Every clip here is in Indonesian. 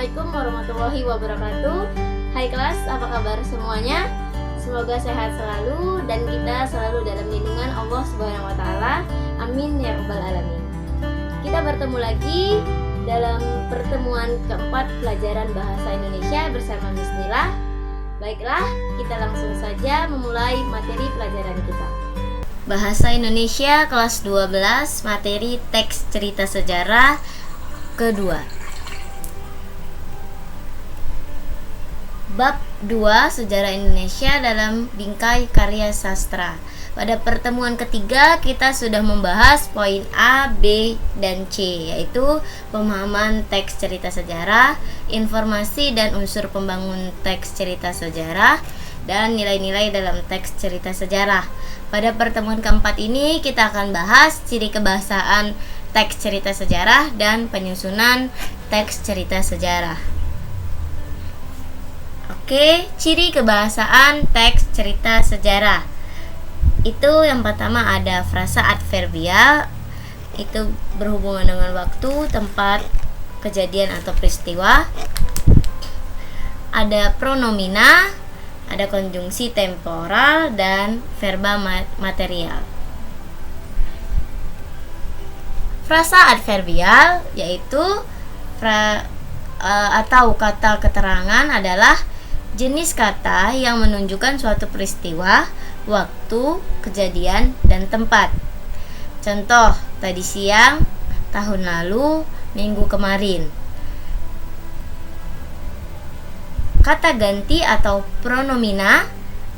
Assalamualaikum warahmatullahi wabarakatuh. Hai kelas, apa kabar semuanya? Semoga sehat selalu dan kita selalu dalam lindungan Allah Subhanahu wa taala. Amin ya rabbal alamin. Kita bertemu lagi dalam pertemuan keempat pelajaran bahasa Indonesia bersama Bismillah. Baiklah, kita langsung saja memulai materi pelajaran kita. Bahasa Indonesia kelas 12, materi teks cerita sejarah kedua. Bab 2 Sejarah Indonesia dalam bingkai karya sastra. Pada pertemuan ketiga kita sudah membahas poin A, B, dan C, yaitu pemahaman teks cerita sejarah, informasi dan unsur pembangun teks cerita sejarah, dan nilai-nilai dalam teks cerita sejarah. Pada pertemuan keempat ini kita akan bahas ciri kebahasaan teks cerita sejarah dan penyusunan teks cerita sejarah. Oke, ciri kebahasaan teks cerita sejarah. Itu yang pertama ada frasa adverbial, itu berhubungan dengan waktu, tempat, kejadian atau peristiwa. Ada pronomina, ada konjungsi temporal dan verba material. Frasa adverbial yaitu atau kata keterangan adalah jenis kata yang menunjukkan suatu peristiwa, waktu, kejadian, dan tempat. Contoh, tadi siang, tahun lalu, minggu kemarin. Kata ganti atau pronomina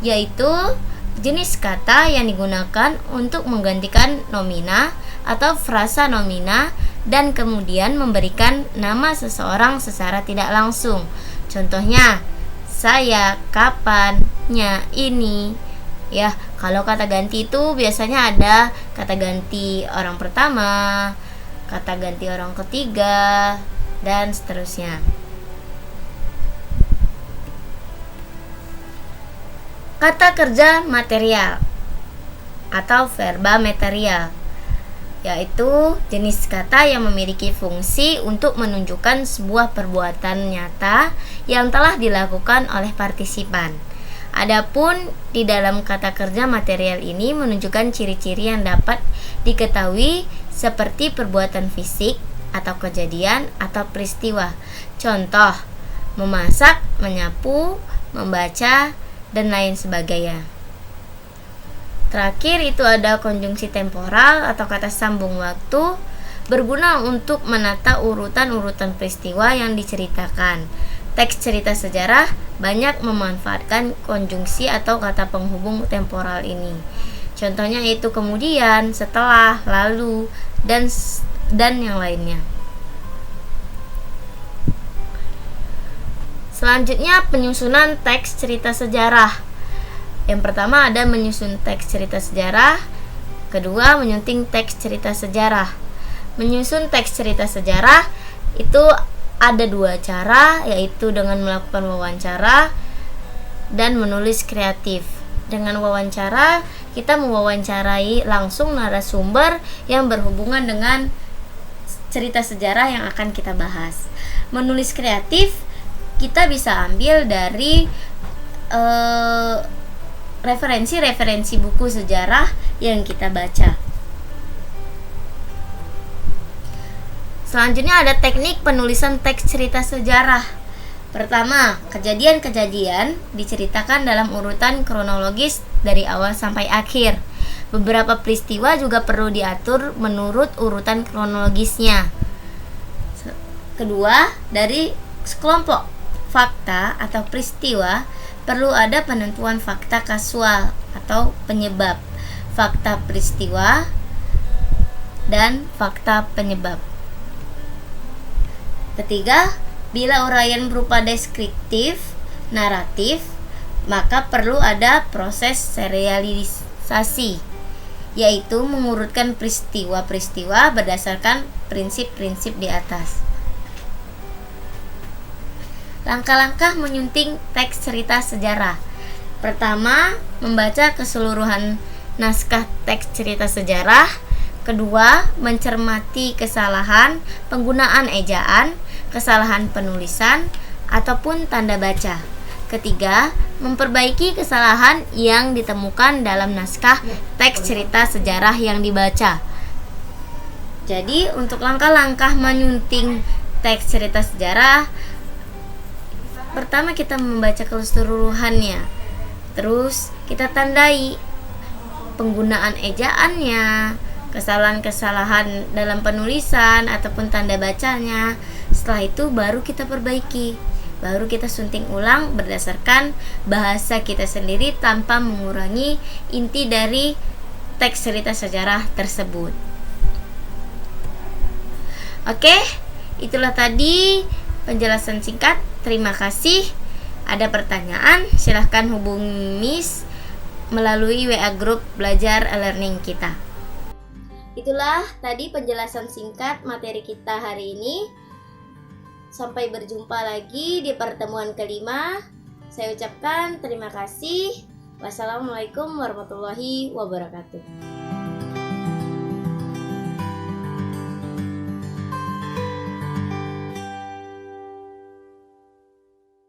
yaitu jenis kata yang digunakan untuk menggantikan nomina atau frasa nomina dan kemudian memberikan nama seseorang secara tidak langsung. Contohnya, saya, kapan, nya, ini. Ya, kalau kata ganti itu biasanya ada kata ganti orang pertama, kata ganti orang ketiga, dan seterusnya. Kata kerja material atau verba material yaitu jenis kata yang memiliki fungsi untuk menunjukkan sebuah perbuatan nyata yang telah dilakukan oleh partisipan. Adapun di dalam kata kerja material ini menunjukkan ciri-ciri yang dapat diketahui seperti perbuatan fisik atau kejadian atau peristiwa. Contoh, memasak, menyapu, membaca, dan lain sebagainya. Terakhir itu ada konjungsi temporal atau kata sambung waktu, berguna untuk menata urutan-urutan peristiwa yang diceritakan. Teks cerita sejarah banyak memanfaatkan konjungsi atau kata penghubung temporal ini. Contohnya itu kemudian, setelah, lalu, dan yang lainnya. Selanjutnya penyusunan teks cerita sejarah. Yang pertama ada menyusun teks cerita sejarah, kedua menyunting teks cerita sejarah. Menyusun teks cerita sejarah itu ada dua cara, yaitu dengan melakukan wawancara dan menulis kreatif. Dengan wawancara, kita mewawancarai langsung narasumber yang berhubungan dengan cerita sejarah yang akan kita bahas. Menulis kreatif, kita bisa ambil dari referensi-referensi buku sejarah yang kita baca. Selanjutnya ada teknik penulisan teks cerita sejarah. Pertama, kejadian-kejadian diceritakan dalam urutan kronologis dari awal sampai akhir. Beberapa peristiwa juga perlu diatur menurut urutan kronologisnya. Kedua, dari sekelompok fakta atau peristiwa perlu ada penentuan fakta kasual atau penyebab, fakta peristiwa, dan fakta penyebab. Ketiga, bila uraian berupa deskriptif, naratif, maka perlu ada proses serialisasi, yaitu mengurutkan peristiwa-peristiwa berdasarkan prinsip-prinsip di atas. Langkah-langkah menyunting teks cerita sejarah. Pertama, membaca keseluruhan naskah teks cerita sejarah. Kedua, mencermati kesalahan penggunaan ejaan, kesalahan penulisan ataupun tanda baca. Ketiga, memperbaiki kesalahan yang ditemukan dalam naskah teks cerita sejarah yang dibaca. Jadi, untuk langkah-langkah menyunting teks cerita sejarah, pertama kita membaca keseluruhannya. Terus, kita tandai penggunaan ejaannya, kesalahan-kesalahan dalam penulisan ataupun tanda bacanya. Setelah itu baru kita perbaiki, baru kita sunting ulang berdasarkan bahasa kita sendiri tanpa mengurangi inti dari teks cerita sejarah tersebut. Oke, itulah tadi penjelasan singkat. Terima kasih. Ada pertanyaan, silahkan hubungi Miss melalui WA grup belajar e-learning kita. Itulah tadi penjelasan singkat materi kita hari ini. Sampai berjumpa lagi di pertemuan kelima. Saya ucapkan terima kasih. Wassalamualaikum warahmatullahi wabarakatuh.